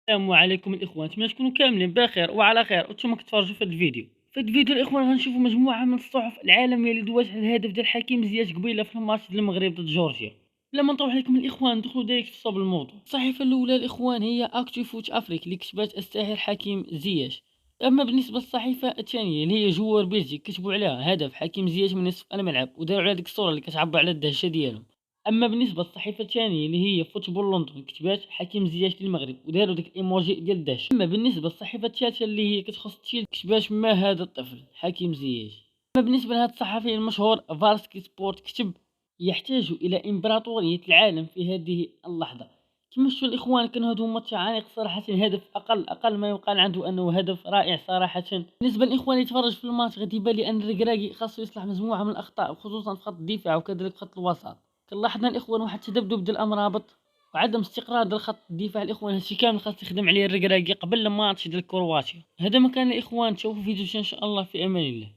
السلام عليكم الاخوان، نتمنى تكونوا كاملين بخير وعلى خير وانتم كتفرجوا في هذا الفيديو. الاخوان غنشوفوا مجموعه من الصحف العالميه اللي دوات على الهدف ديال حكيم زياش قبيله في الماتش ديال المغرب ضد جورجيا. بلا ما نطول عليكم الاخوان، ندخلوا دايركت في صلب الموضوع. الصحيفه الاولى الاخوان هي اكتو فوت افريك اللي كتبات الساحر حكيم زياش. اما بالنسبه للصحيفه الثانيه اللي هي جوار بلجيك، كتبوا عليها هدف حكيم زياش من نصف الملعب وداروا على ديك الصوره اللي كتعبر على الدهشه ديالهم. اما بالنسبه للصحيفه الثانيه اللي هي فوتبول لندن، كتبات حكيم زياش للمغرب وداروا ديك الايموجي ديال الدهشه. اما بالنسبه للصحيفه الثالثه اللي هي كتخص تشيل، كتبات ما هذا الطفل حكيم زياش. اما بالنسبه لهذا الصحفي المشهور فارسكي سبورت، كتب يحتاج الى امبراطوريه العالم في هذه اللحظه. كما شفتوا الاخوان، كان هادو هما التعانيق صراحه. هدف اقل ما يقال عنده انه هدف رائع صراحه. بالنسبه للاخوان اللي يتفرج في الماتش غادي يبان لي ان الركراكي خاصو يصلح مجموعه من الاخطاء، خصوصا في خط الدفاع وكذلك في خط الوسط. كنلاحظنا الاخوان واحد التذبذب ديال الامرابط وعدم استقرار ديال خط الدفاع. الاخوان هادشي كامل خاص يخدم عليه الركراكي قبل الماتش ديال كرواتيا. هذا ما كان الاخوان، تشوفوا فيديو ان شاء الله، في امان الله.